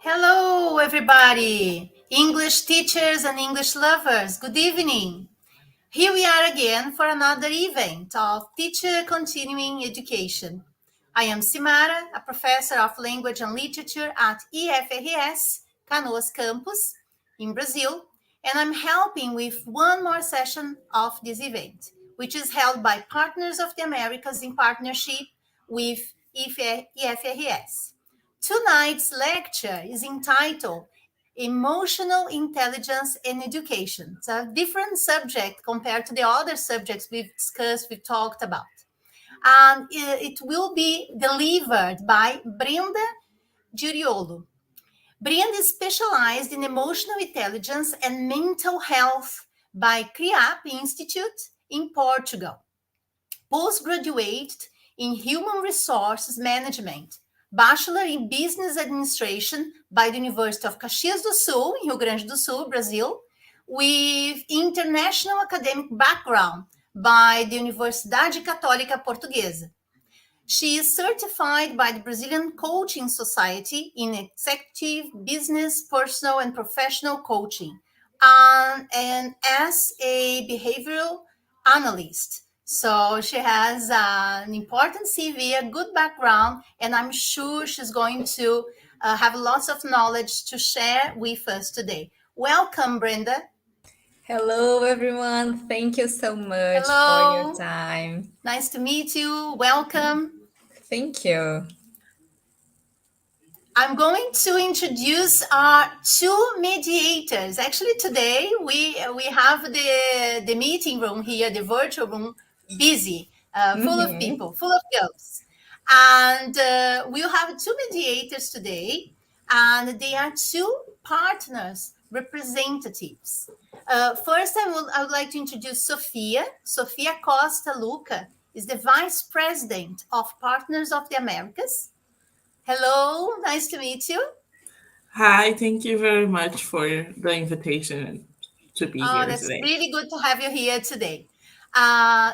Hello, everybody, English teachers and English lovers. Good evening. Here we are again for another event of Teacher Continuing Education. I am Simara, a professor of language and literature at EFRS, Canoas Campus, in Brazil, and I'm helping with one more session of this event, which is held by Partners of the Americas in partnership with EFRS. Tonight's lecture is entitled Emotional Intelligence in Education. It's a different subject compared to the other subjects we've discussed, we've talked about. And it will be delivered by Brenda Giuriolo. Brenda is specialized in emotional intelligence and mental health by CRIAP Institute in Portugal. Postgraduate in Human Resources Management, Bachelor in Business Administration by the University of Caxias do Sul, in Rio Grande do Sul, Brazil, with international academic background by the Universidade Católica Portuguesa. She is certified by the Brazilian Coaching Society in executive, business, personal, and professional coaching, and as a behavioral analyst. So she has an important CV, a good background, and I'm sure she's going to have lots of knowledge to share with us today. Welcome, Brenda. Hello, everyone. Thank you so much for your time. Nice to meet you. Welcome. Thank you. I'm going to introduce our two mediators. Actually, today we have the meeting room here, the virtual room, busy, full of people, full of girls. And we'll have two mediators today, and they are two partners, representatives. First, I would like to introduce Sophia. Sophia Costa Luca is the Vice President of Partners of the Americas. Hello, nice to meet you. Hi, thank you very much for the invitation to be here That's today. really good to have you here today.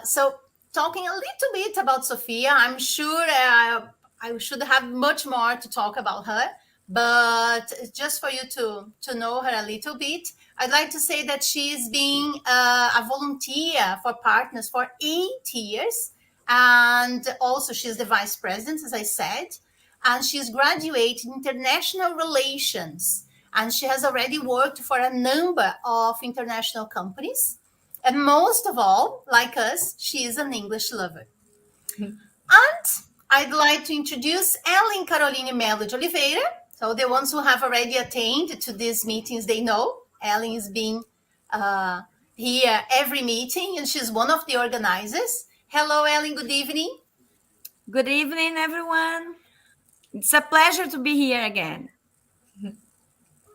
So, talking a little bit about Sophia, I'm sure I should have much more to talk about her, but just for you to know her a little bit, I'd like to say that she's been a volunteer for Partners for 8 years, and also she's the vice president, as I said, and she's graduated in international relations, and she has already worked for a number of international companies. And most of all, like us, she is an English lover. And I'd like to introduce Ellen Caroline Melo de Oliveira. So the ones who have already attended to these meetings, they know Ellen is being here every meeting, and she's one of the organizers. Hello, Ellen. Good evening. Good evening, everyone. It's a pleasure to be here again.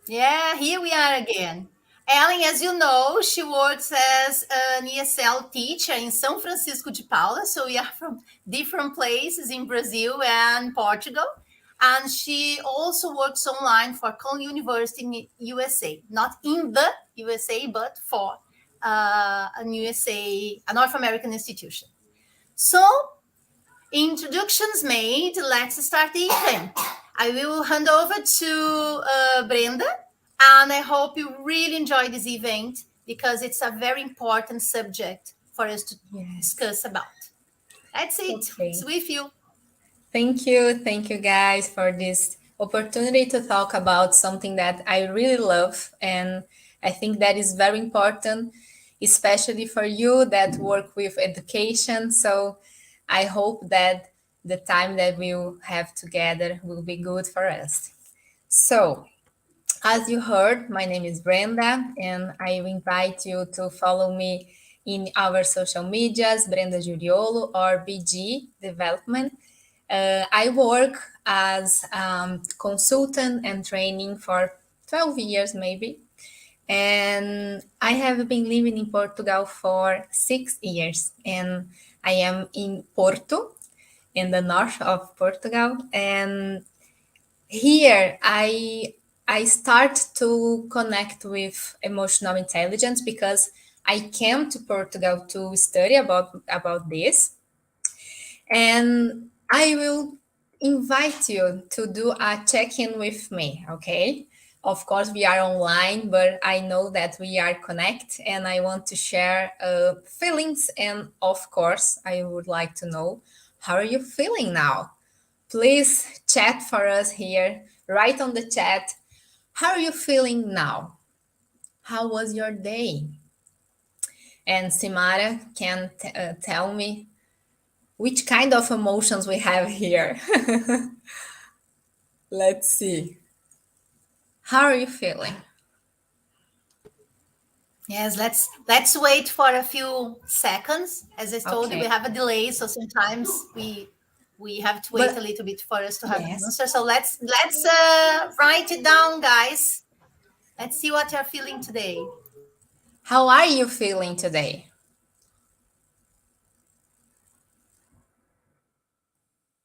Yeah, here we are again. Ellen, as you know, she works as an ESL teacher in São Francisco de Paula. So we are from different places in Brazil and Portugal. And she also works online for Cone University in USA, not in the USA, but for a North American institution. So, introductions made, let's start the event. I will hand over to Brenda, and I hope you really enjoy this event because it's a very important subject for us to discuss about. That's it. Okay. It's with you. Thank you. Thank you, guys, for this opportunity to talk about something that I really love. And I think that is very important, especially for you that work with education. So I hope that the time that we'll have together will be good for us. So, as you heard, my name is Brenda, and I invite you to follow me in our social medias, Brenda Giuriolo or BG Development. I work as consultant and training for 12 years, maybe. And I have been living in Portugal for 6 years, and I am in Porto, in the north of Portugal. And here I start to connect with emotional intelligence because I came to Portugal to study about this. And I will invite you to do a check-in with me, okay? Of course, we are online, but I know that we are connected and I want to share feelings. And of course, I would like to know, how are you feeling now? Please chat for us here, write on the chat, how are you feeling now? How was your day? And Simara can tell me which kind of emotions we have here. Let's see. How are you feeling? Yes, let's wait for a few seconds. As I told you, we have a delay, so sometimes we have to wait a little bit for us to have an answer. So let's write it down, guys. Let's see what you're feeling today. How are you feeling today?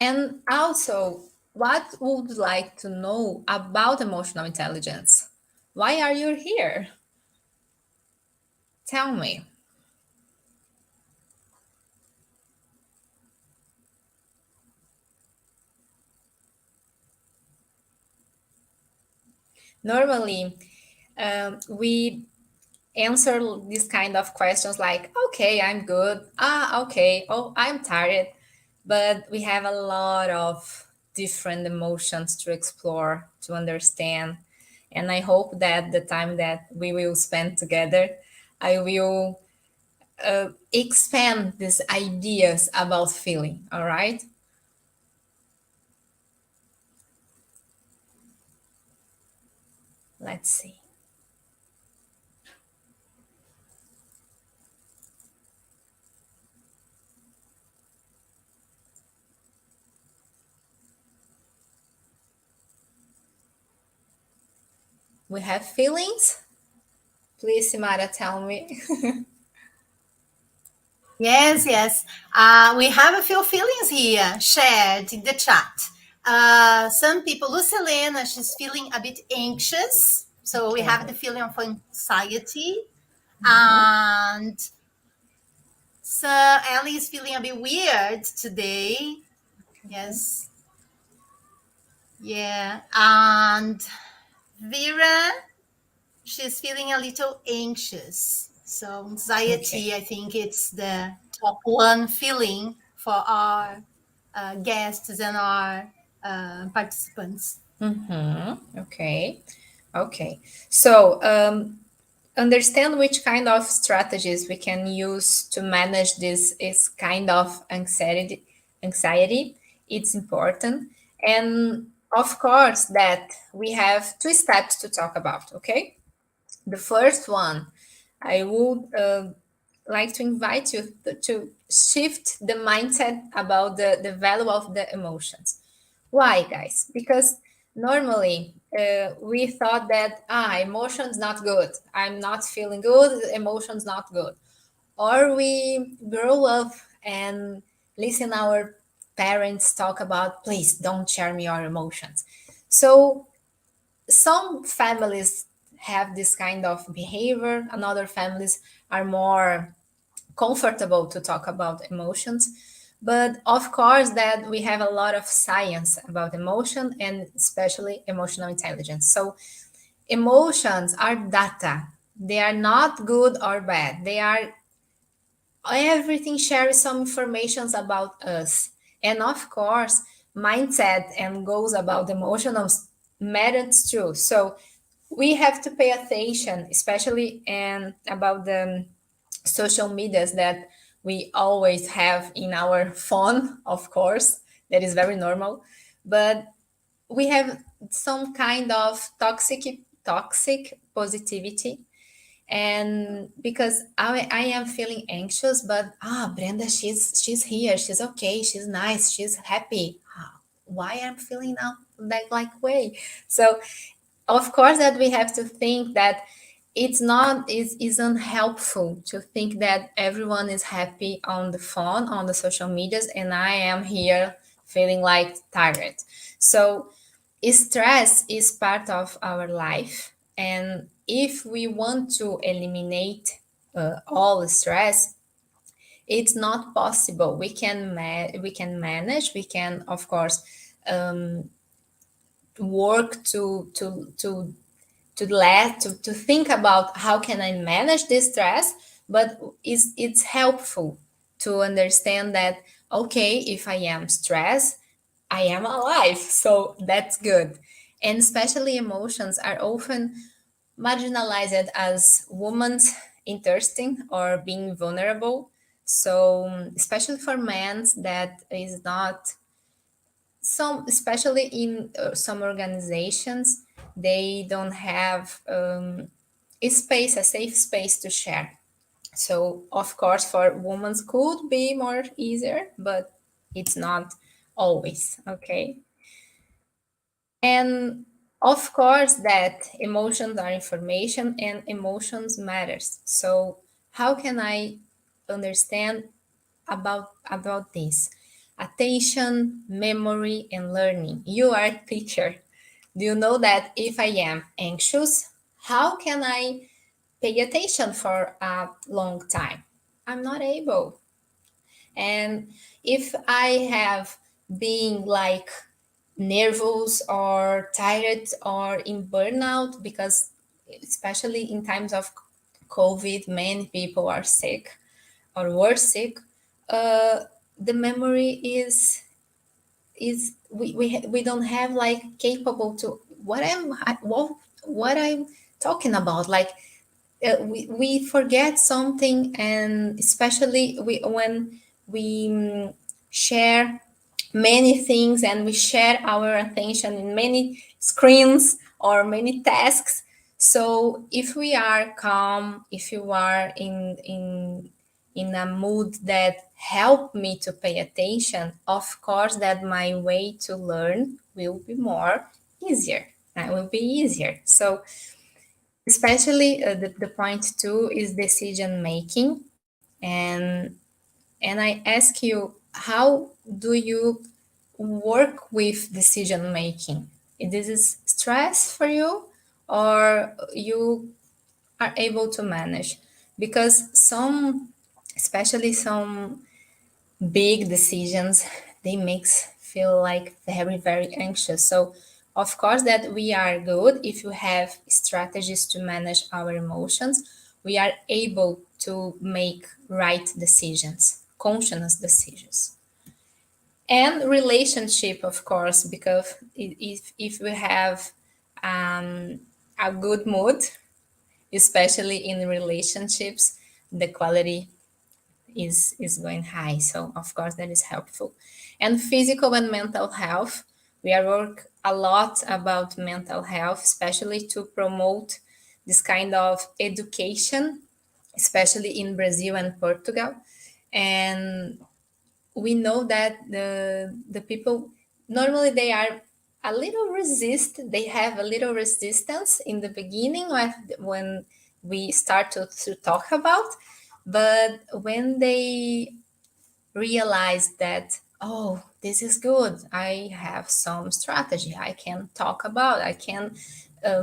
And also, what would you like to know about emotional intelligence? Why are you here? Tell me. Normally, we answer these kind of questions like, okay, I'm good. Okay. Oh, I'm tired. But we have a lot of different emotions to explore, to understand. And I hope that the time that we will spend together, I will expand these ideas about feeling, all right? Let's see. We have feelings? Please, Simara, tell me. Yes. We have a few feelings here shared in the chat. Some people, Lucilena, she's feeling a bit anxious. So we have the feeling of anxiety. And so Ellie is feeling a bit weird today. Yes. Yeah. And Vera, she's feeling a little anxious. So anxiety, I think it's the top one feeling for our guests and our participants. Okay. So understand which kind of strategies we can use to manage this is kind of anxiety. It's important. And of course that we have 2 steps to talk about, okay? The first one, I would like to invite you to shift the mindset about the value of the emotions. Why, guys? Because normally we thought that emotions not good. I'm not feeling good. Emotions not good. Or we grow up and listen our parents talk about, please don't share me your emotions. So some families have this kind of behavior, and other families are more comfortable to talk about emotions. But of course that we have a lot of science about emotion and especially emotional intelligence. So emotions are data. They are not good or bad. They are everything shares some informations about us. And of course, mindset and goals about emotional matters too. So we have to pay attention, especially about the social medias that we always have in our phone, of course, that is very normal. But we have some kind of toxic positivity. And because I am feeling anxious, but Brenda, she's here, she's okay, she's nice, she's happy. Why I'm feeling now that like way? So of course that we have to think that it's not isn't helpful to think that everyone is happy on the phone, on the social medias, and I am here feeling like tired. So stress is part of our life, and if we want to eliminate all stress, it's not possible. We can manage. We can, of course, work to think about how can I manage this stress, but it's helpful to understand that, okay, if I am stressed, I am alive, so that's good. And especially emotions are often marginalized as women's interesting or being vulnerable. So especially for men, that is not some, especially in some organizations, they don't have a safe space to share. So of course for women could be more easier, but it's not always, okay? And of course that emotions are information and emotions matters. So how can I understand about this? Attention, memory, and learning. You are a teacher. Do you know that if I am anxious, how can I pay attention for a long time? I'm not able. And if I have been like nervous or tired or in burnout, because especially in times of COVID, many people are sick or were sick, the memory is we don't have like capable to what I'm talking about, like we forget something, and especially when we share many things and we share our attention in many screens or many tasks. So if we are calm, if you are in a mood that help me to pay attention, of course that my way to learn will be more easier. That will be easier. So especially the point two is decision making, and I ask you, how do you work with decision making? This is stress for you, or you are able to manage? Because some, especially some big decisions, they makes feel like very anxious. So of course that we are good if you have strategies to manage our emotions. We are able to make right decisions, conscious decisions. And relationship, of course, because if we have a good mood, especially in relationships, the quality is going high. So of course that is helpful. And physical and mental health, we are work a lot about mental health, especially to promote this kind of education, especially in Brazil and Portugal. And we know that the people normally they are a little they have a little resistance in the beginning when we start to talk about, but when they realize that, oh, this is good, I have some strategy, I can talk about, I can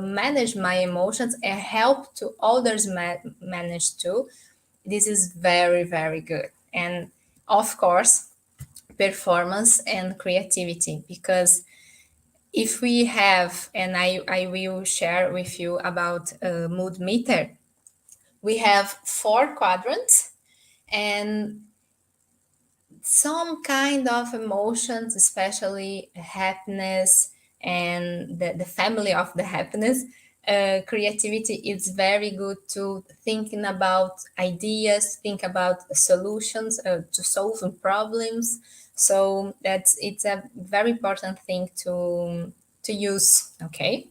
manage my emotions and help to others manage too, this is very good. And of course performance and creativity, because if we have, and I will share with you about mood meter, we have 4 quadrants and some kind of emotions, especially happiness and the family of the happiness. Creativity is very good to thinking about ideas, think about solutions to solving problems. So it's a very important thing to use, okay?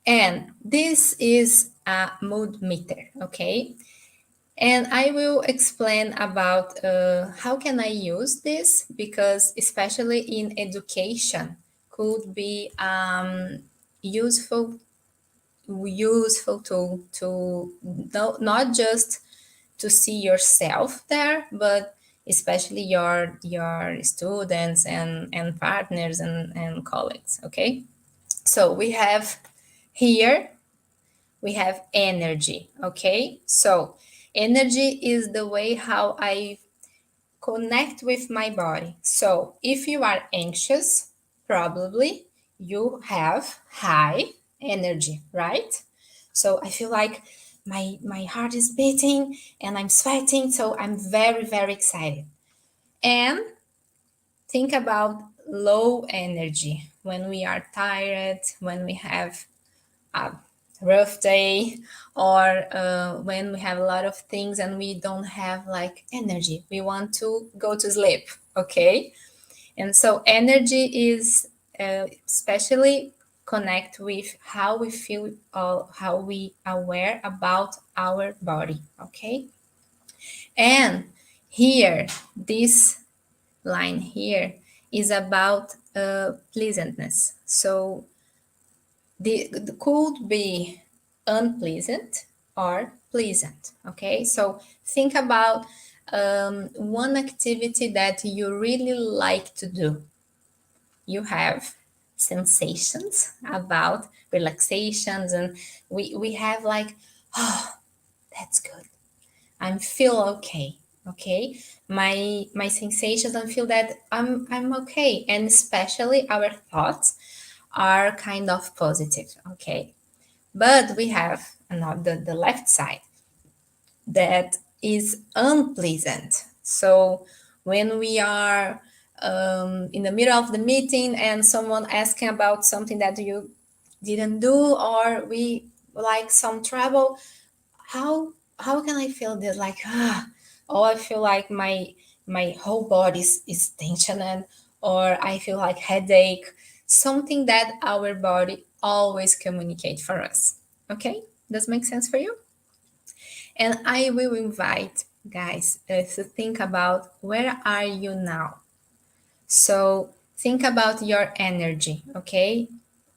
And this is a mood meter, okay? And I will explain about how can I use this, because especially in education could be useful to not just to see yourself there, but especially your students and partners and colleagues, okay? So we have here, we have energy, okay? So energy is the way how I connect with my body. So if you are anxious, probably you have high energy, right? So I feel like my heart is beating and I'm sweating, so I'm very, very excited. And think about low energy when we are tired, when we have a rough day, or when we have a lot of things and we don't have like energy. We want to go to sleep, okay? And so energy is especially connect with how we feel, how we aware about our body, okay? And here, this line here is about pleasantness. So the could be unpleasant or pleasant, okay? So think about one activity that you really like to do. You have sensations about relaxations, and we have like, oh, that's good. I feel okay. Okay, my sensations, I feel that I'm okay, and especially our thoughts are kind of positive. Okay, but we have another the left side that is unpleasant. So when we are in the middle of the meeting and someone asking about something that you didn't do, or we like some trouble, how can I feel this? Like, oh, I feel like my whole body is tensioned, or I feel like headache, something that our body always communicate for us. Okay, does make sense for you? And I will invite guys to think about where are you now. So think about your energy, okay?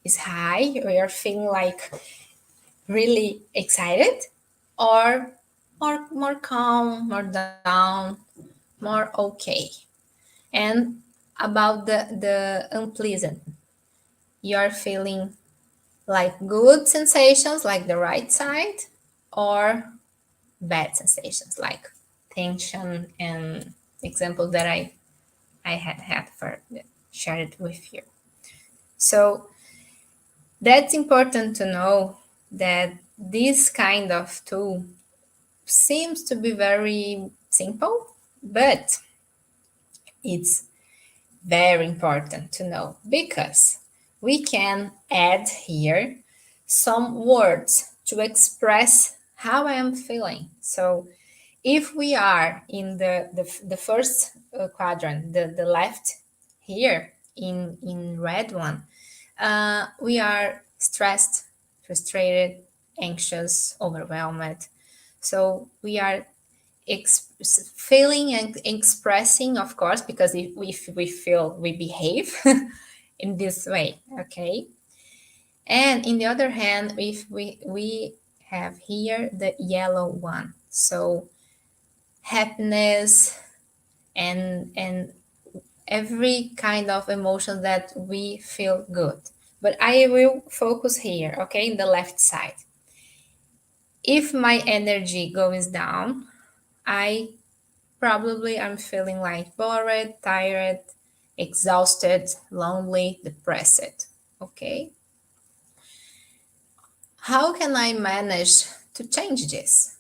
Is high, or you're feeling like really excited, or more calm, more down, more okay. And about the unpleasant, you're feeling like good sensations, like the right side, or bad sensations, like tension, and example that I had for shared with you. So that's important to know that this kind of tool seems to be very simple, but it's very important to know because we can add here some words to express how I am feeling. So if we are in the first quadrant, the left here in red one, we are stressed, frustrated, anxious, overwhelmed. So we are feeling and expressing, of course, because if we feel, we behave in this way, okay? And in the other hand, if we have here the yellow one, so happiness and every kind of emotion that we feel good. But I will focus here, okay, in the left side. If my energy goes down, I probably am feeling like bored, tired, exhausted, lonely, depressed, okay? How can I manage to change this?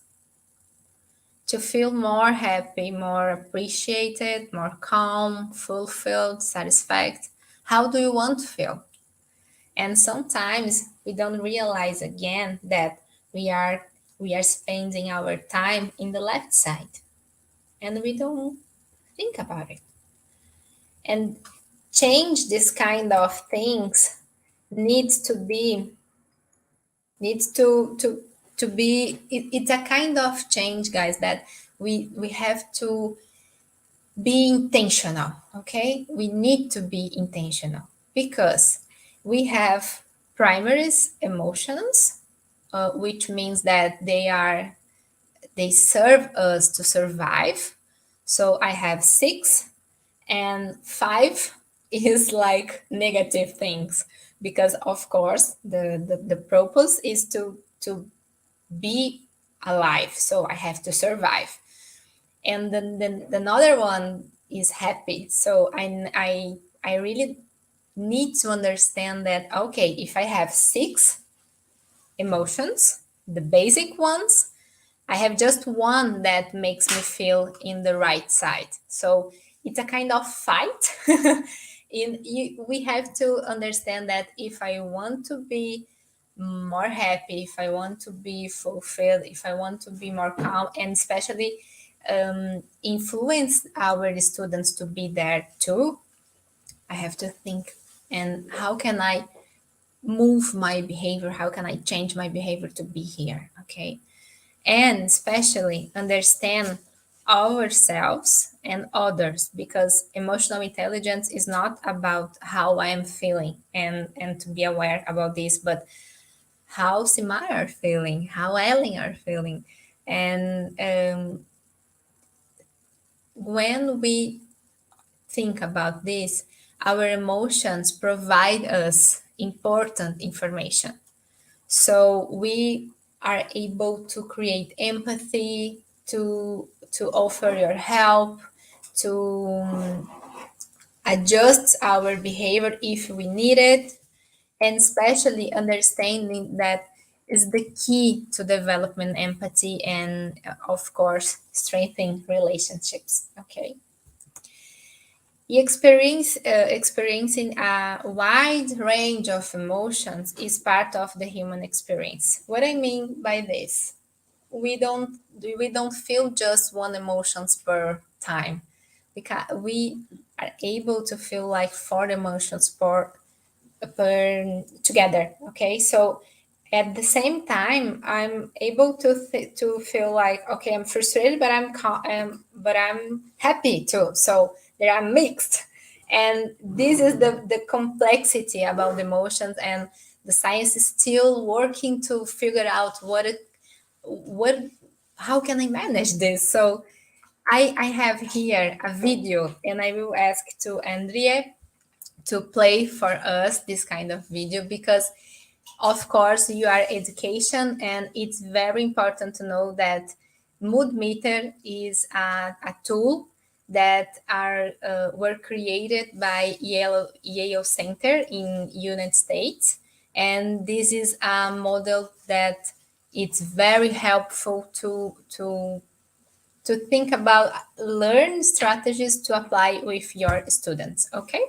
To feel more happy, more appreciated, more calm, fulfilled, satisfied? How do you want to feel? And sometimes we don't realize again that we are spending our time in the left side, and we don't think about it. And change this kind of things needs to be it's a kind of change, guys, that we have to be intentional, okay? We need to be intentional because we have primary emotions, which means that they serve us to survive. So I have 6, and 5 is like negative things, because of course the purpose is to be alive, so I have to survive. and then the another one is happy. So I really need to understand that, okay, if I have 6 emotions, the basic ones, I have just one that makes me feel in the right side. So it's a kind of fight. We have to understand that if I want to be more happy, if I want to be fulfilled, if I want to be more calm, and especially influence our students to be there too, I have to think, and how can I move my behavior? How can I change my behavior to be here? Okay. And especially understand ourselves and others, because emotional intelligence is not about how I am feeling and to be aware about this, but how Simai are feeling, how Ellen are feeling. And when we think about this, our emotions provide us important information. So we are able to create empathy, to offer your help, to adjust our behavior if we need it, and especially understanding that is the key to development empathy and of course strengthening relationships. Okay. Experiencing a wide range of emotions is part of the human experience. What I mean by this, we don't feel just one emotions per time. We are able to feel like 4 emotions per together. Okay, so at the same time, I'm able to feel like, okay, I'm frustrated, but I'm happy too. So they are mixed, and this is the complexity about emotions, and the science is still working to figure out what how can I manage this. So I have here a video, and I will ask to Andrea to play for us this kind of video, because of course you are education, and it's very important to know that mood meter is a tool that were created by Yale Center in United States, and this is a model that it's very helpful to think about learn strategies to apply with your students. Okay,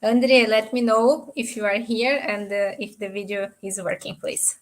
Andre, let me know if you are here and if the video is working, please.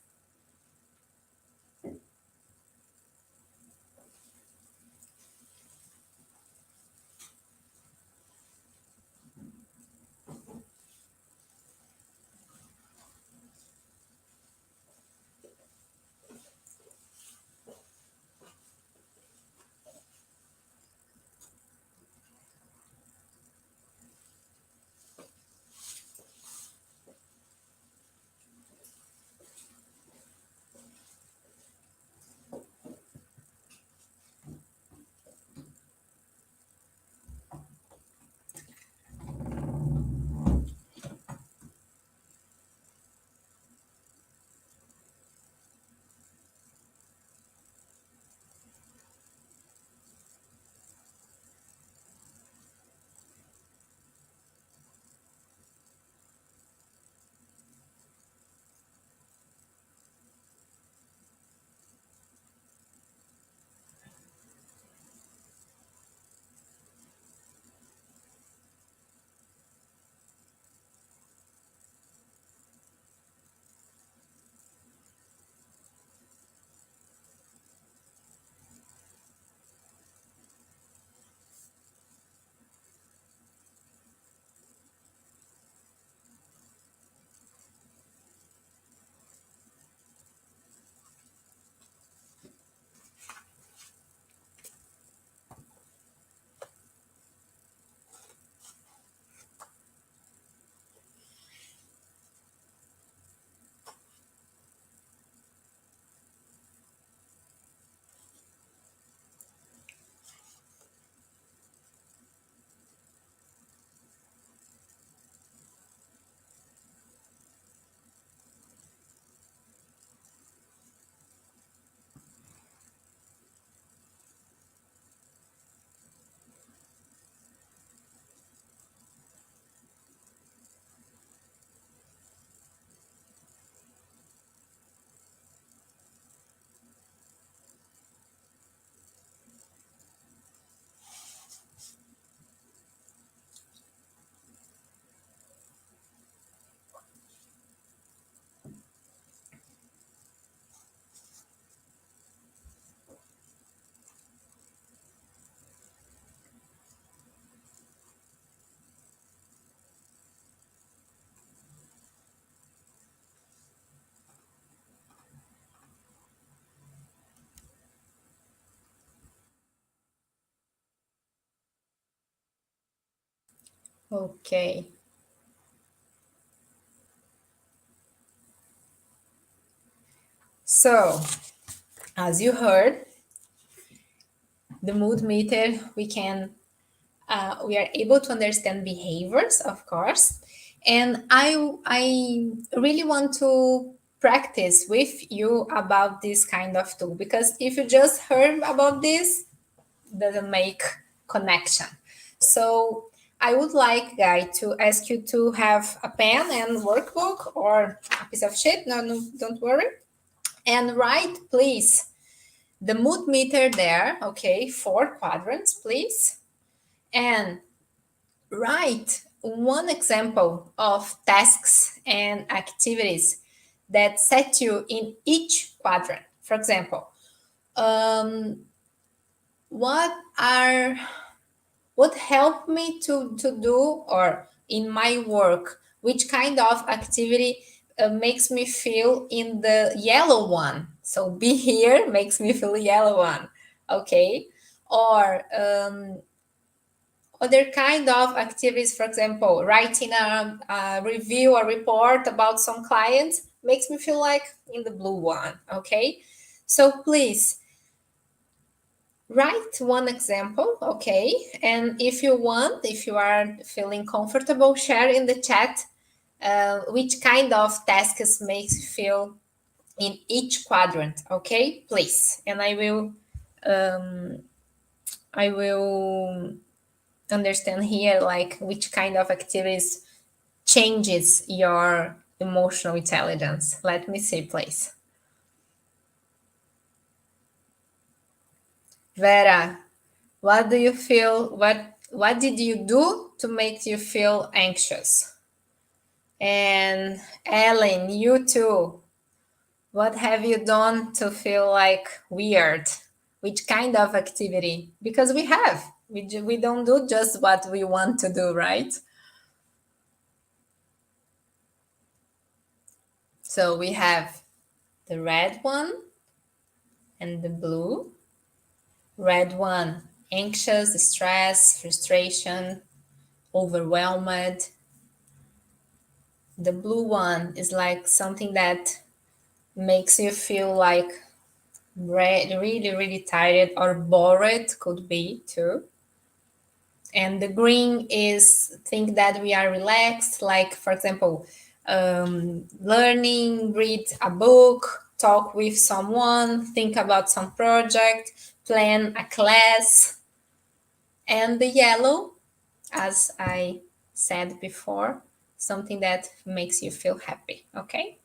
Okay. So, as you heard, the mood meter, we are able to understand behaviors, of course. And I really want to practice with you about this kind of tool, because if you just heard about this, doesn't make connection. So I would like, Guy, to ask you to have a pen and workbook or a piece of sheet. No, don't worry. And write, please, the mood meter there. Okay, 4 quadrants, please. And write one example of tasks and activities that set you in each quadrant. For example, what helped me to do, or in my work, which kind of activity makes me feel in the yellow one. So be here makes me feel yellow one, okay? Or other kind of activities, for example, writing a review or report about some clients makes me feel like in the blue one, okay? So please, write one example, okay? And if you want, if you are feeling comfortable, share in the chat which kind of tasks makes you feel in each quadrant, okay? Please. And I will understand here like which kind of activities changes your emotional intelligence. Let me see, please. Vera, what do you feel? What did you do to make you feel anxious? And Ellen, you too. What have you done to feel like weird? Which kind of activity? Because we don't do just what we want to do, right? So we have the red one and the blue. Red one, anxious, stress, frustration, overwhelmed. The blue one is like something that makes you feel like really, really tired or bored, could be too. And the green is think that we are relaxed, like, for example, learning, read a book, talk with someone, think about some project, plan a class. And the yellow, as I said before, something that makes you feel happy, okay?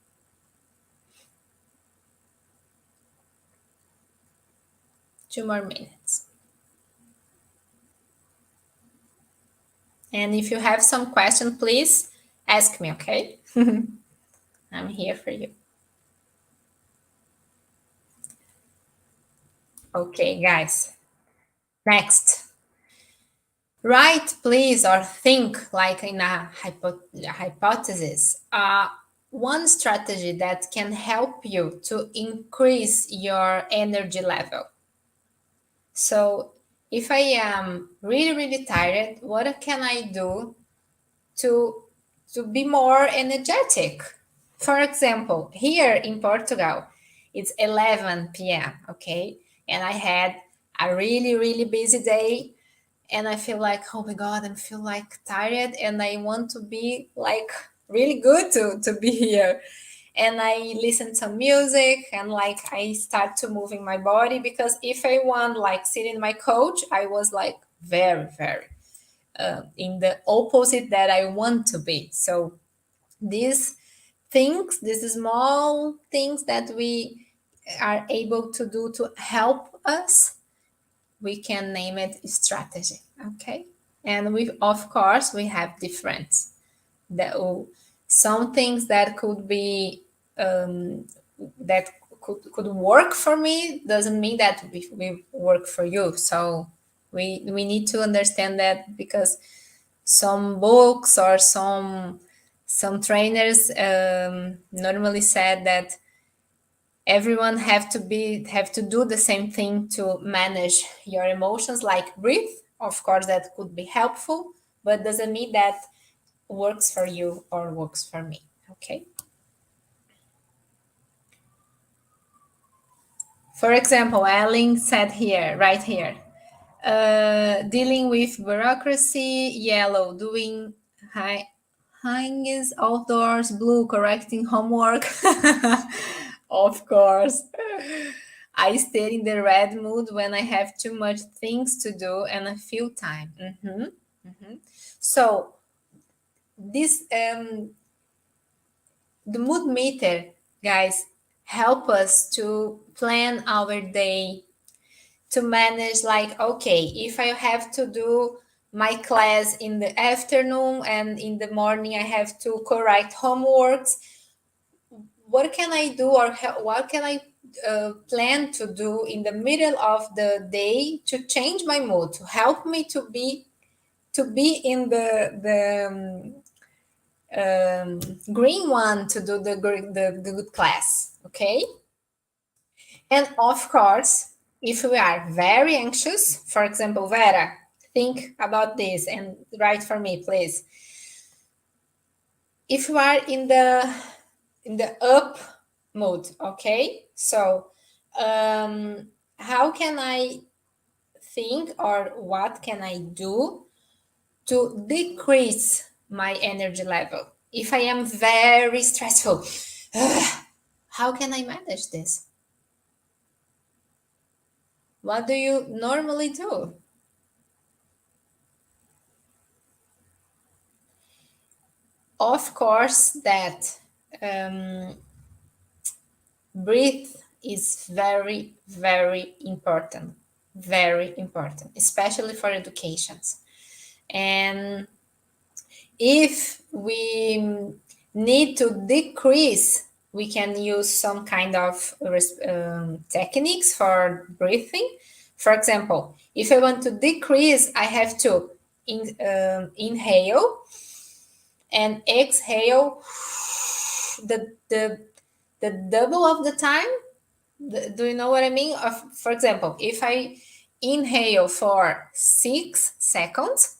Two more minutes. And if you have some question, please ask me, okay? I'm here for you. Okay, guys. Next. Write, please, or think like in a hypothesis. One strategy that can help you to increase your energy level. So if I am really, really tired, what can I do to be more energetic? For example, here in Portugal, it's 11 p.m., okay? And I had a really, really busy day, and I feel like, oh my God, I feel like tired, and I want to be like really good to be here. And I listen to music, and like I start to moving my body, because if I want like sit in my couch, I was like very, very in the opposite that I want to be. So these things, these small things that we are able to do to help us, we can name it strategy, okay? And we, of course, we have different. Some things that could be that could work for me doesn't mean that we work for you. So we need to understand that, because some books or some trainers normally said that everyone have to do the same thing to manage your emotions, like breathe. Of course, that could be helpful, but doesn't mean that works for you or works for me. Okay. For example, Ellen said here, right here, dealing with bureaucracy, yellow, doing hangs outdoors, blue, correcting homework. Of course. I stay in the red mood when I have too much things to do and I feel time. So this the mood meter, guys, help us to plan our day, to manage, like, okay, if I have to do my class in the afternoon and in the morning I have to correct homeworks, what can I do, or what can I plan to do in the middle of the day to change my mood, to help me to be in the green one, to do the good class. Okay. And of course, if we are very anxious, for example, Vera, think about this and write for me, please. If you are in the up mood, okay, so how can I think, or what can I do to decrease my energy level? If I am very stressful, how can I manage this? What do you normally do? Of course, that breathe is very, very important, especially for educations. And if we need to decrease, we can use some kind of techniques for breathing. For example, if I want to decrease, I have to inhale and exhale the double of the time. Do you know what I mean? For example, if I inhale for 6 seconds,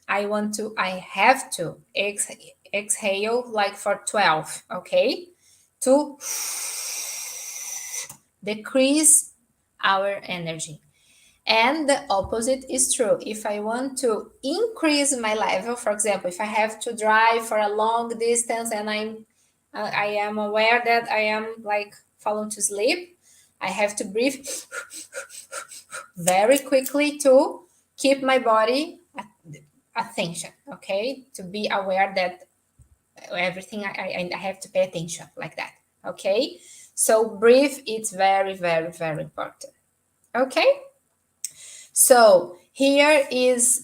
I have to exhale like for 12, okay? To decrease our energy. And the opposite is true. If I want to increase my level, for example, if I have to drive for a long distance and I am aware that I am like falling to sleep, I have to breathe very quickly to keep my body attention, okay? To be aware that everything I have to pay attention like that, okay? So breathe, it's very, very, very important, okay? So here is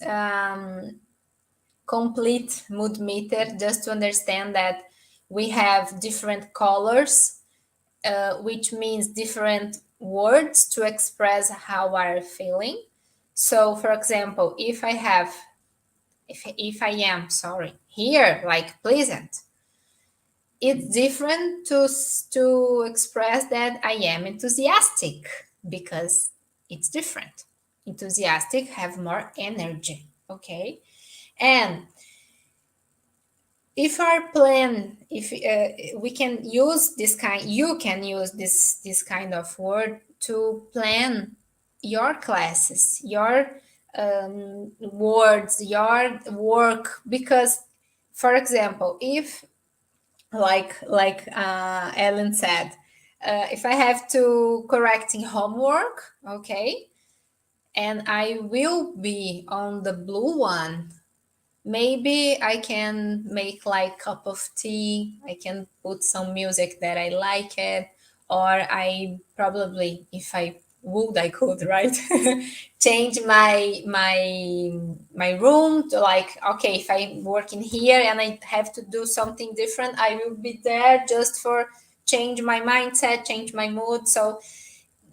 complete mood meter, just to understand that we have different colors, which means different words to express how we're feeling. So for example, if I am here, like pleasant, it's different to express that I am enthusiastic, because it's different. Enthusiastic have more energy, okay? And if our plan, if we can use this kind, you can use this kind of word to plan your classes, your words, your work. Because, for example, if like Ellen said, if I have to correcting homework, okay, and I will be on the blue one, maybe I can make like cup of tea, I can put some music that I like it, or I probably, if I would, I could, right? Change my room to like, okay, if I'm working here and I have to do something different, I will be there just for change my mindset, change my mood. So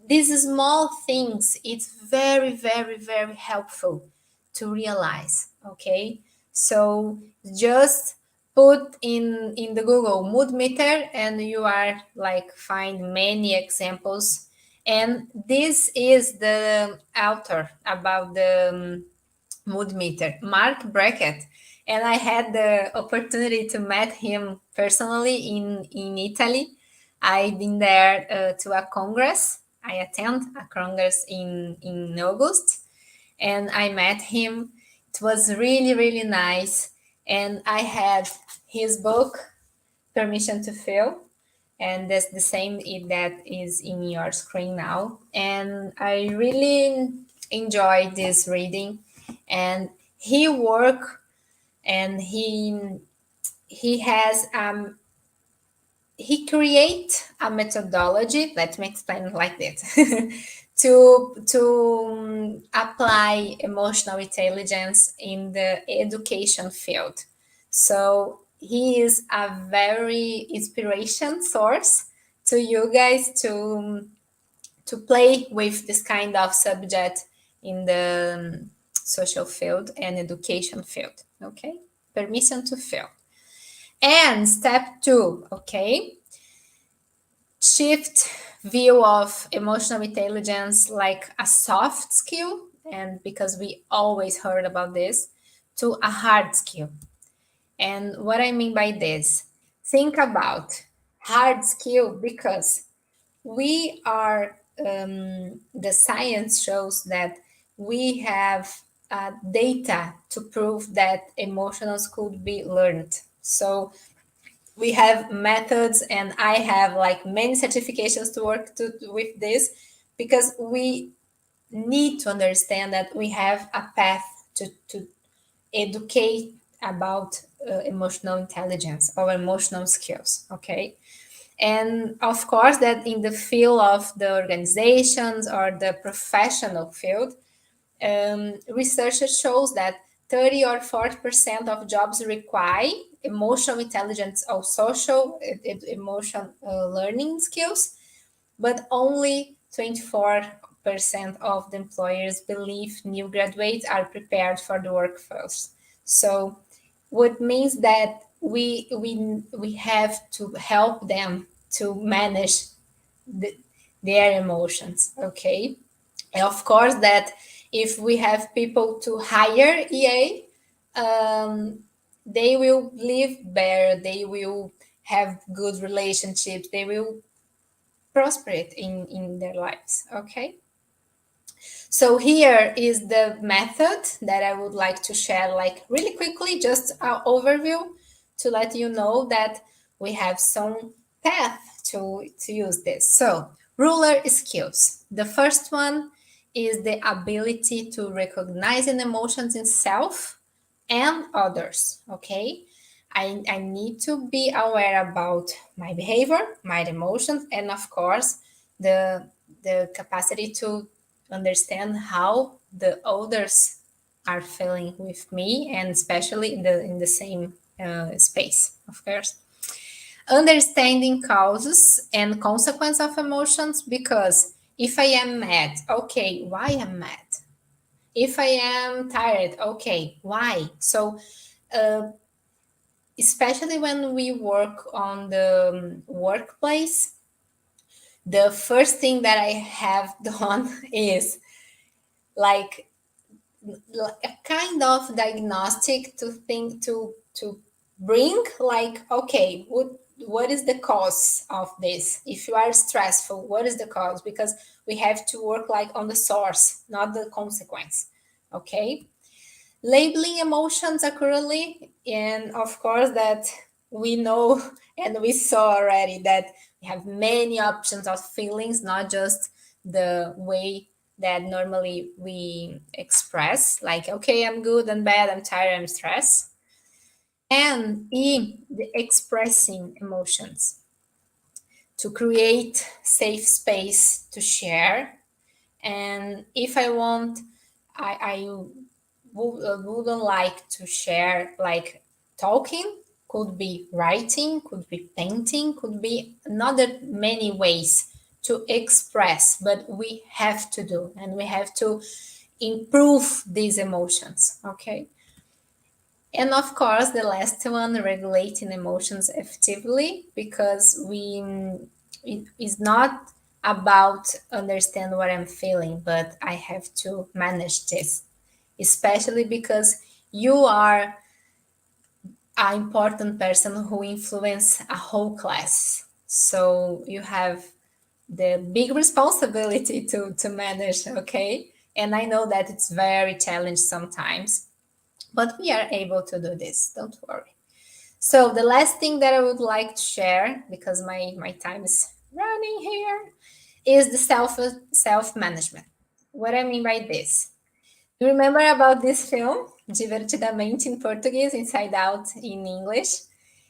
these small things, it's very, very, very helpful to realize, okay? So just put in the Google mood meter and you are like find many examples. And this is the author about the mood meter, Mark Brackett. And I had the opportunity to meet him personally in Italy. I've been there to a congress. I attend a congress in August, and I met him. It was really, really nice. And I had his book, Permission to Feel, and that's the same that is in your screen now. And I really enjoyed this reading. And he work and he has he create a methodology. Let me explain it like this. to apply emotional intelligence in the education field. So he is a very inspiration source to you guys to play with this kind of subject in the social field and education field. Okay, permission to feel. And step 2, okay, shift view of emotional intelligence like a soft skill, and because we always heard about this, to a hard skill. And what I mean by this, think about hard skill, because we are the science shows that we have data to prove that emotions could be learned. So we have methods, and I have like many certifications to work with this, because we need to understand that we have a path to educate about emotional intelligence or emotional skills. Okay. And of course, that in the field of the organizations or the professional field, research shows that 30 or 40% of jobs require emotional intelligence or social emotion learning skills, but only 24% of the employers believe new graduates are prepared for the workforce. So what means that we have to help them to manage their emotions. Okay. And of course, that if we have people to hire EA, they will live better, they will have good relationships, they will prosper in their lives. Okay. So here is the method that I would like to share, like really quickly, just an overview to let you know that we have some path to use this. So ruler skills. The first one is the ability to recognize an emotions in self and others. Okay. I need to be aware about my behavior, my emotions, and of course, the capacity to understand how the others are feeling with me, and especially in the same space, of course. Understanding causes and consequence of emotions, because if I am mad, okay, why I'm mad? If I am tired, okay, why? So especially when we work on the workplace, the first thing that I have done is like a kind of diagnostic to think to bring, like, okay, what is the cause of this? If you are stressful, what is the cause? Because we have to work like on the source, not the consequence. Okay. Labeling emotions accurately, and of course that we know and we saw already that we have many options of feelings, not just the way that normally we express, like, okay, I'm good, I'm bad, I'm tired, I'm stressed. And the expressing emotions to create safe space to share. And if I want, I wouldn't like to share like talking, could be writing, could be painting, could be another many ways to express, but we have to do, and we have to improve these emotions. Okay. And of course, the last one, regulating emotions effectively, because it is not about understand what I'm feeling, but I have to manage this especially because you are an important person who influence a whole class. So you have the big responsibility to manage, okay? And I know that it's very challenging sometimes, but we are able to do this, don't worry. So the last thing that I would like to share, because my time is running here, is the self-management. What I mean by this? You remember about this film, Divertidamente in Portuguese, Inside Out in English?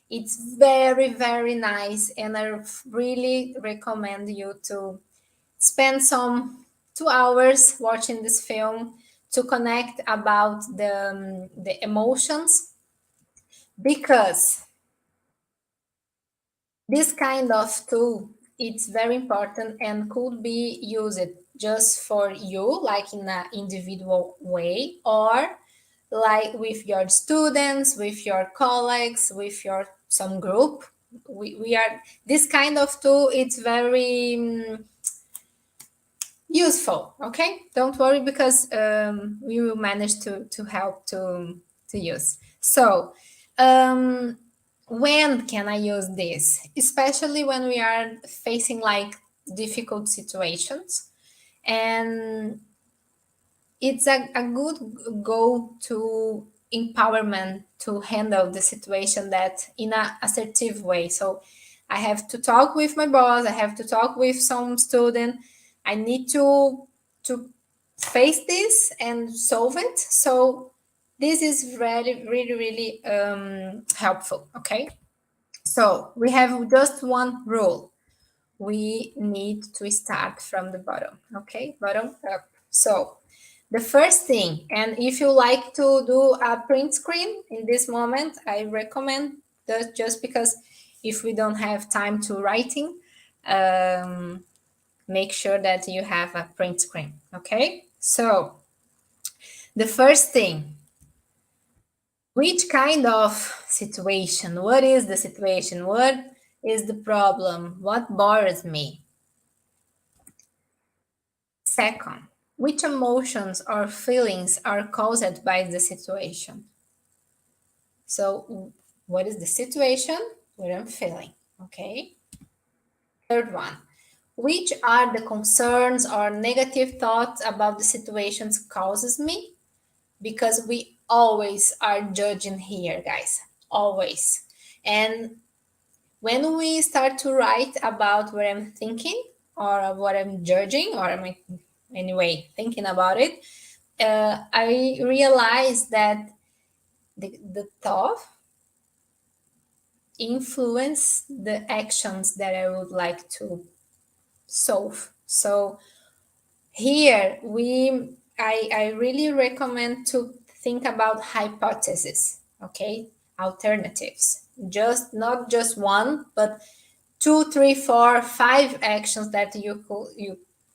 It's very, very nice, and I really recommend you to spend some 2 hours watching this film to connect about the emotions, because this kind of tool, it's very important and could be used just for you, like in an individual way, or like with your students, with your colleagues, with your some group. We are this kind of tool. It's very useful. Okay, don't worry, because we will manage to help to use. So when can I use this? Especially when we are facing like difficult situations, and it's a good go-to empowerment to handle the situation that in an assertive way. So I have to talk with my boss, I have to talk with some student, I need to face this and solve it. So this is really helpful. Okay, so we have just one rule: we need to start from the bottom. Okay, bottom up. So the first thing, and if you like to do a print screen in this moment, I recommend that, just because if we don't have time to writing, make sure that you have a print screen. Okay, so the first thing, which kind of situation? What is the situation? What is the problem? What bothers me? Second, which emotions or feelings are caused by the situation? So, what is the situation? What I'm feeling, okay? Third one, which are the concerns or negative thoughts about the situations causes me? Because we always are judging here, guys, always. And when we start to write about what I'm thinking or what I'm judging, or I'm anyway thinking about it, I realize that the thought influence the actions that I would like to solve. So here I really recommend to think about hypotheses, okay, alternatives, just not just one, but 2, 3, 4, 5 actions that you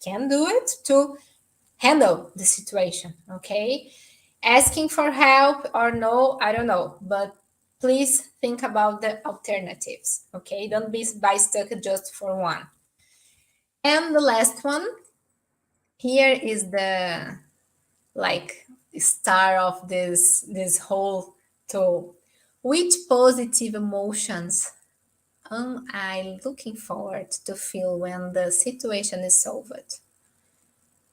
can do it to handle the situation. Okay, asking for help or no, I don't know, but please think about the alternatives. Okay, don't be stuck just for one. And the last one here is the like star of this whole tool. Which positive emotions am I looking forward to feel when the situation is solved?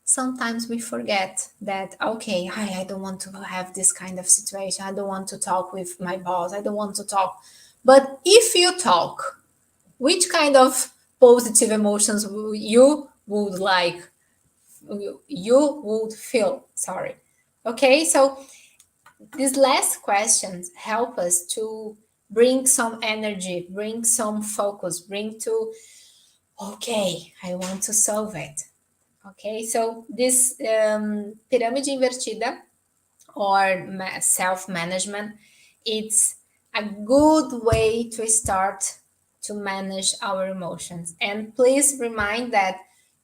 Sometimes we forget that, okay, I don't want to have this kind of situation. I don't want to talk with my boss. I don't want to talk. But if you talk, which kind of positive emotions you would like, you would feel, sorry. Okay, so these last questions help us to bring some energy, bring some focus, bring to, okay, I want to solve it. Okay, so this pirâmide invertida or self-management, it's a good way to start to manage our emotions. And please remind that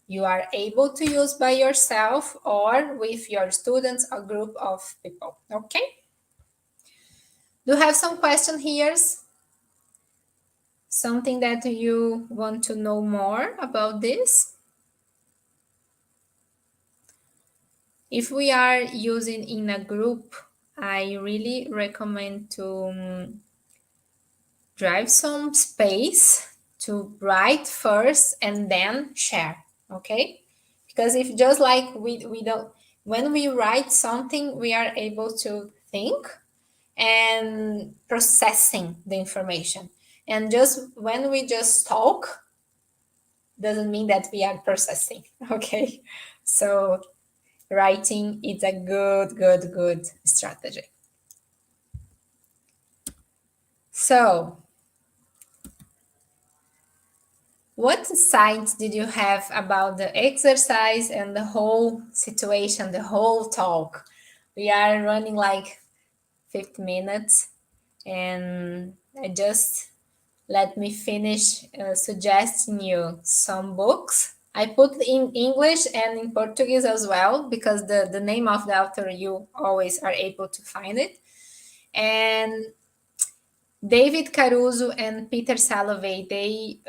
you are able to use by yourself or with your students or group of people. Okay? Do you have some question here? Something that you want to know more about this? If we are using in a group, I really recommend to drive some space to write first and then share, okay? Because if just like we don't, when we write something, we are able to think and processing the information. And just when we just talk, doesn't mean that we are processing, okay? So writing is a good strategy. So what insights did you have about the exercise and the whole situation, the whole talk? We are running like 50 minutes, and I just let me finish suggesting you some books. I put in English and in Portuguese as well, because the name of the author, you always are able to find it. And David Caruso and Peter Salovey, they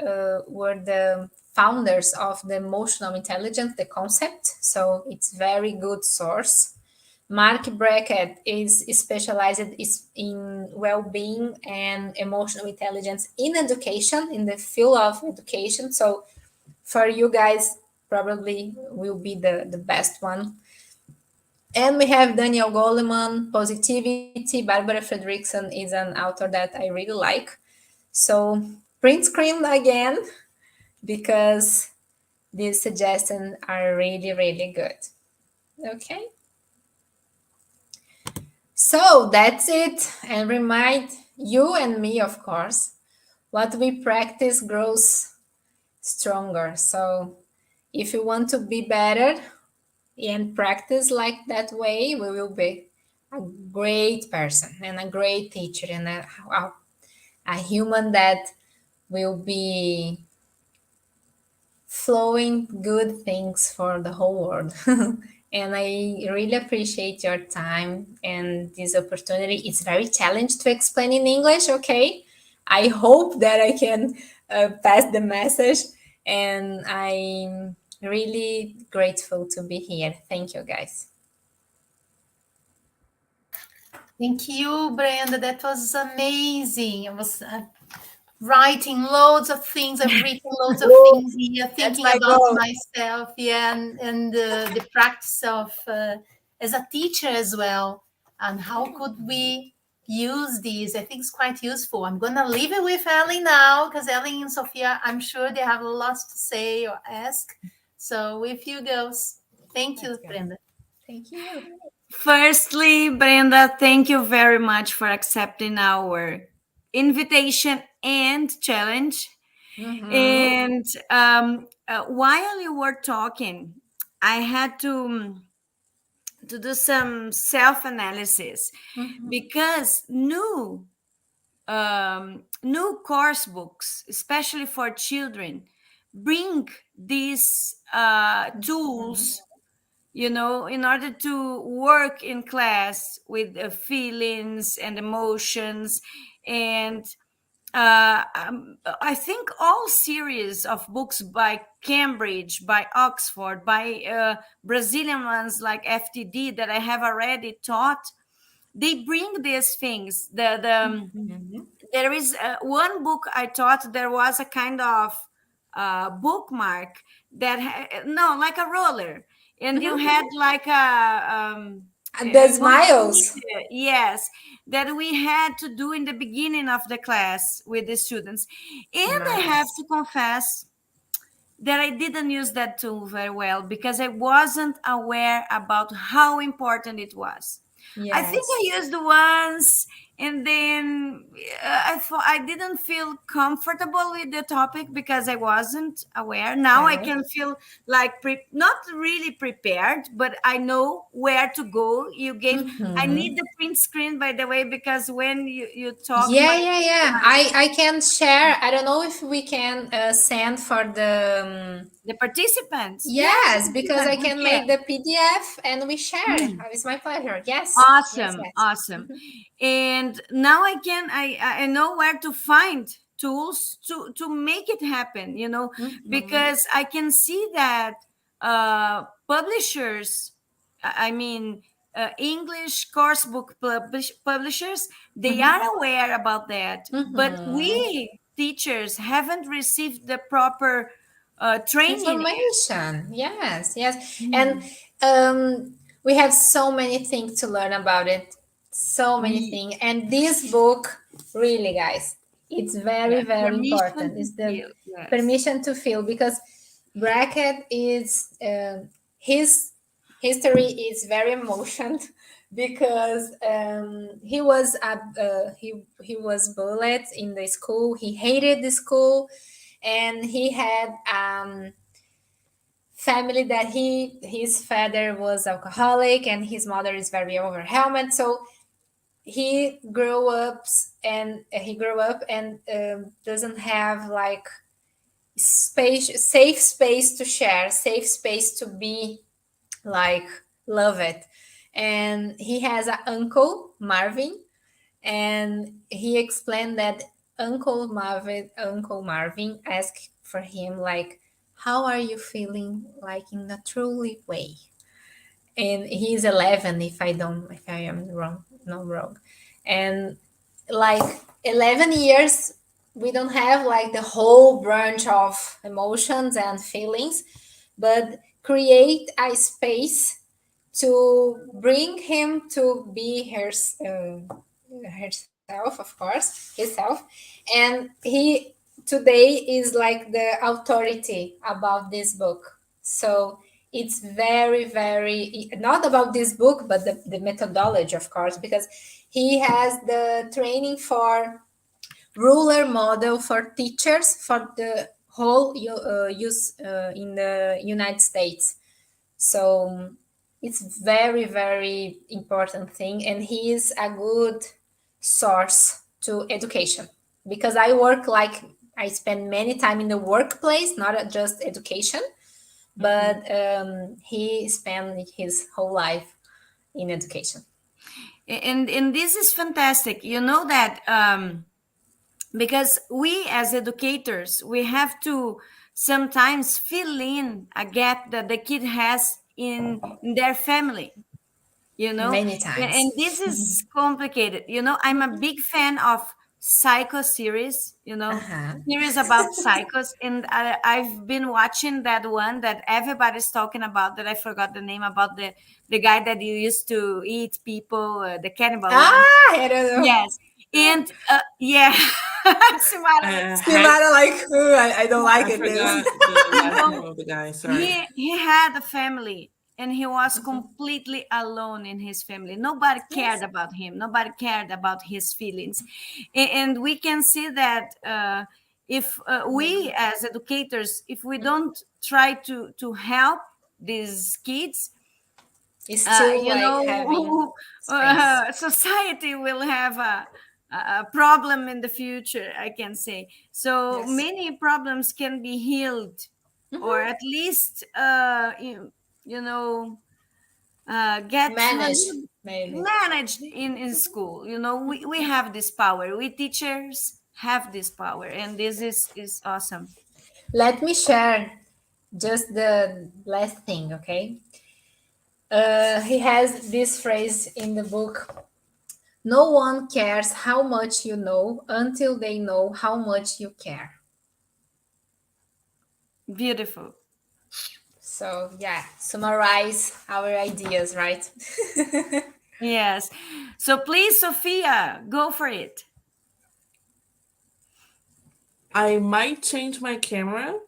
were the founders of the emotional intelligence, the concept. So it's very good source. Mark Brackett is specialized in well-being and emotional intelligence in education, in the field of education. So for you guys, probably will be the best one. And we have Daniel Goleman, Positivity. Barbara Fredrickson is an author that I really like. So print screen again, because these suggestions are really good. Okay. So that's it. And remind you and me, of course, what we practice grows stronger. So if you want to be better and practice like that way, we will be a great person and a great teacher and a human that will be flowing good things for the whole world. And I really appreciate your time and this opportunity. It's very challenging to explain in English, okay? I hope that I can pass the message, and I'm really grateful to be here. Thank you, guys. Thank you, Brenda. That was amazing. I was writing loads of things. I've written loads of things here, thinking about myself, yeah, and the practice of as a teacher as well, and how could we use these? I think it's quite useful. I'm going to leave it with Ellie now, because Ellie and Sophia, I'm sure they have lots to say or ask. So with you girls, thank you, Brenda. Thank you. Firstly, Brenda, thank you very much for accepting our invitation and challenge. And while you were talking, I had to do some self-analysis, because new course books, especially for children, bring these tools, in order to work in class with feelings and emotions. And I think all series of books by Cambridge, by Oxford, by Brazilian ones like FTD that I have already taught, they bring these things. There is one book I taught, there was a kind of bookmark that like a roller, and you had like the smiles. Yes, that we had to do in the beginning of the class with the students. And I have to confess that I didn't use that tool very well, because I wasn't aware about how important it was. Yes. I think I used once, and then I thought I didn't feel comfortable with the topic because I wasn't aware. Now I can feel like not really prepared, but I know where to go. You gave. I need the print screen, by the way, because when you talk. Yeah. I can share. I don't know if we can send for the participants. Yes, because I can make the PDF and we share. It's my pleasure. Yes. Awesome. Yes. Awesome. And now I know where to find tools to make it happen, because I can see that publishers I mean, English course book publishers, they are aware about that, but we teachers haven't received the proper training. Information. Yes, yes. And we have so many things to learn about it. So many things. And this book, really, guys, it's very, very important. It's the permission to feel, because Brackett is his history is very emotional because he was he was bullied in the school. He hated the school, and he had family that his father was alcoholic and his mother is very overwhelmed. So he grew up and doesn't have like safe space to share, safe space to be like love it. And he has an uncle Marvin, and he explained that Uncle Marvin asked for him like, how are you feeling, like in a truly way. And he's 11, if I am wrong, not wrong. And like 11 years, we don't have like the whole branch of emotions and feelings, but create a space to bring him to be herself, of course, himself. And he today is like the authority about this book. So it's very, very not about this book, but the methodology, of course, because he has the training for ruler model for teachers for the whole use in the United States. So it's very, very important thing, and he is a good source to education, because I spend many time in the workplace, not just education, but he spent his whole life in education. And this is fantastic. You know that because we as educators, we have to sometimes fill in a gap that the kid has in their family, you know. Many times. And this is complicated, you know. I'm a big fan of psycho series, you know, series about psychos, and I've been watching that one that everybody's talking about, that I forgot the name, about the guy that you used to eat people, the cannibal one. I don't know. Yes. And yeah, Simara, like, I don't like it. Forgot the last name of the guy. Sorry. He had a family, and he was completely alone in his family. Nobody cared about him. Nobody cared about his feelings. And we can see that if we as educators, if we don't try to help these kids, it's still you know, society will have a problem in the future, I can say. So many problems can be healed, or at least you know, get managed in school. You know, we have this power. We teachers have this power, and this is awesome. Let me share just the last thing, okay? He has this phrase in the book: no one cares how much you know until they know how much you care. Beautiful. So yeah, summarize our ideas, right? Yes. So please, Sophia, go for it. I might change my camera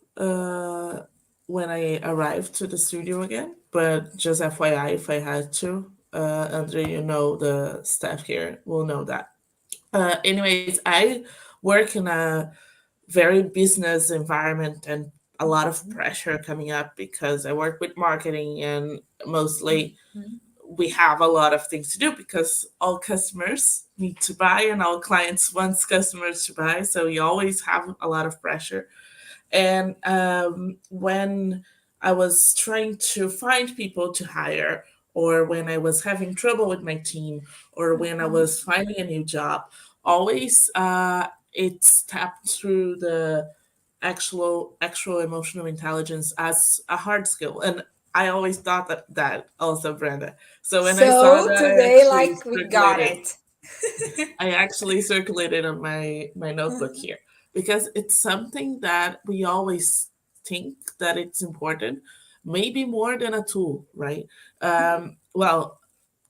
when I arrive to the studio again, but just FYI, if I had to, Andre, you know, the staff here will know that. Anyways, I work in a very business environment and a lot of pressure coming up because I work with marketing, and mostly we have a lot of things to do because all customers need to buy and all clients want customers to buy. So you always have a lot of pressure. And when I was trying to find people to hire, or when I was having trouble with my team, or when I was finding a new job, always it's tapped through the actual emotional intelligence as a hard skill. And I always thought that also, Brenda. So when I saw So that, today, like, we got it. I actually circulated on my notebook here because it's something that we always think that it's important, maybe more than a tool, right? Well,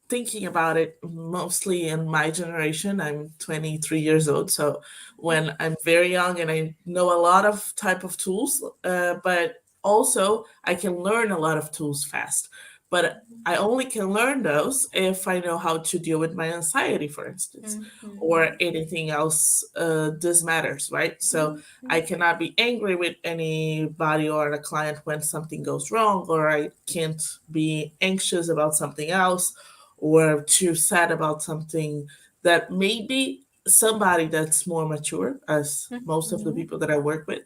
thinking about it mostly in my generation, I'm 23 years old, so when I'm very young and I know a lot of type of tools, but also I can learn a lot of tools fast, but I only can learn those if I know how to deal with my anxiety, for instance, or anything else. This matters, right? So I cannot be angry with anybody or a client when something goes wrong, or I can't be anxious about something else, or too sad about something that maybe somebody that's more mature, as most of the people that I work with,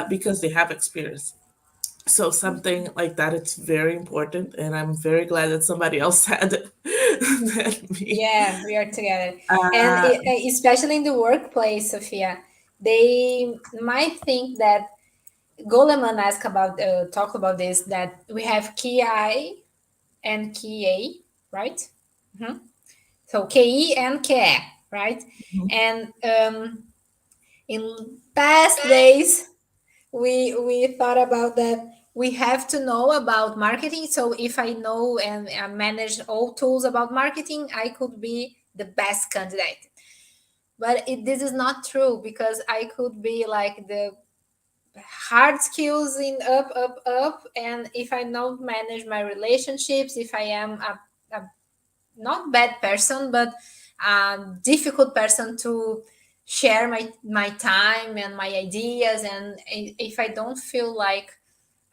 because they have experience. So something like that, it's very important, and I'm very glad that somebody else said it than me. Yeah, we are together. And Uh, especially in the workplace, Sophia, they might think that Goleman asked about, talk about this, that we have key I and key A, right? So KE and KE, right? And in past days, we thought about that we have to know about marketing. So if I know and manage all tools about marketing, I could be the best candidate. But this is not true, because I could be like the hard skills in up, up, up. And if I don't manage my relationships, if I am a not bad person, but a difficult person to share my time and my ideas, and if I don't feel like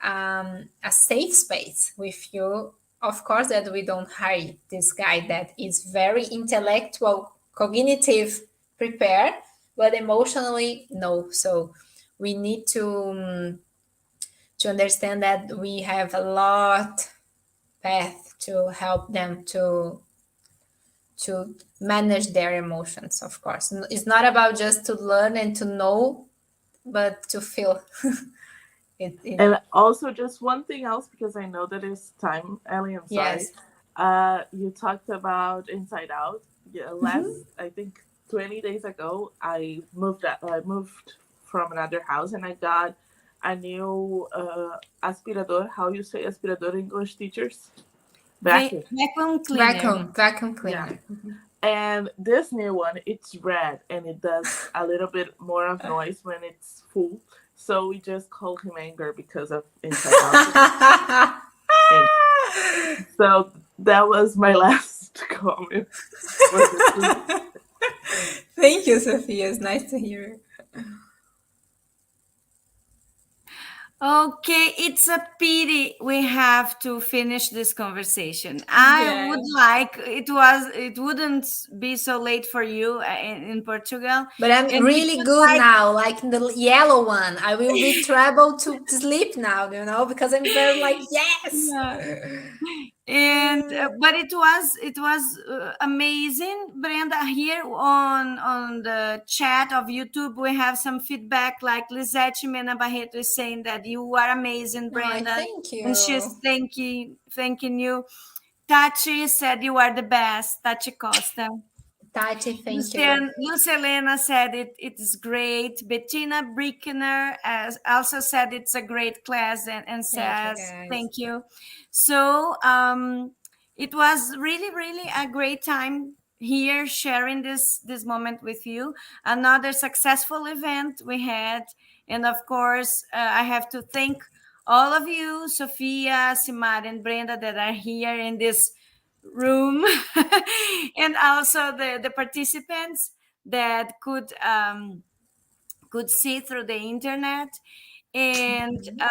a safe space with you, of course that we don't hire this guy that is very intellectual, cognitive, prepared, but emotionally no. So we need to understand that we have a lot path to help them to manage their emotions. Of course, it's not about just to learn and to know, but to feel. and also, just one thing else, because I know that it's time, Ellie, I'm sorry. Yes. You talked about Inside Out. Yeah, last, I think 20 days ago, I moved from another house, and I got a new aspirador. How you say aspirador in English, teachers? Vacuum. Vacuum cleaner. Vacuum Yeah. cleaner. And this new one, it's red, and it does a little bit more of noise when it's full. So we just called him Anger because of Inside Out. And so that was my last comment. Thank you, Sophia. It's nice to hear. Okay, it's a pity we have to finish this conversation. I would like it wouldn't be so late for you in Portugal. But I'm And really good now, like the yellow one. I will be trouble to sleep now, because I'm very like, yes. Yeah. And but it was amazing, Brenda. Here on the chat of YouTube, we have some feedback, like Lisette Mena Barreto is saying that you are amazing, Brenda. Thank you. And she's thanking you. Tati said you are the best, Tati Costa. Tati, thank you. Lucelena said it is great. Bettina Brickner also said it's a great class and says thank you. So it was really, really a great time here sharing this moment with you. Another successful event we had. And of course, I have to thank all of you, Sophia, Simar, and Brenda, that are here in this room and also the participants that could see through the internet. And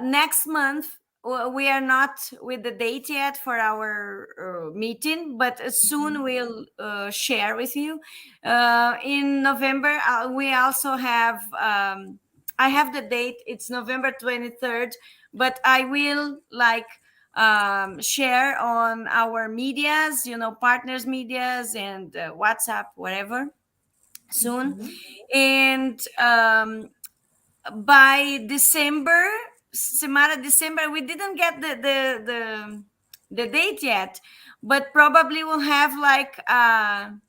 next month we are not with the date yet for our meeting, but soon we'll share with you. In November we also have I have the date, it's November 23rd, but I will share on our medias, partners medias and WhatsApp, whatever, soon. And by December Semana December, we didn't get the date yet, but probably we'll have like an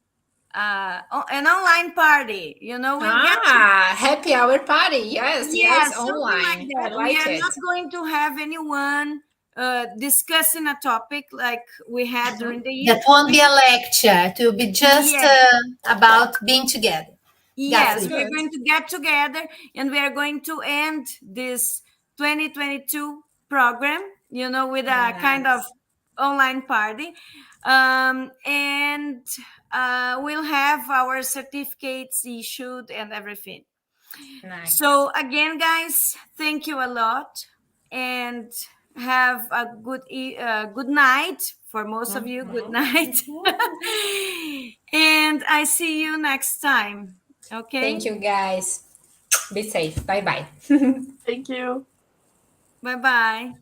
online party. We'll get happy hour party. Yes, something online. like that. I like We are it. not going to have anyone discussing a topic like we had during the year. That won't be a lecture. It will be just about being together. Yes, That's we're good. going to get together and we are going to end this 2022 program, with a kind of online party. And we'll have our certificates issued and everything. Nice. So again, guys, thank you a lot and have a good night for most of you. Good night. And I see you next time. Okay. Thank you, guys. Be safe. Bye-bye. Thank you. Bye-bye.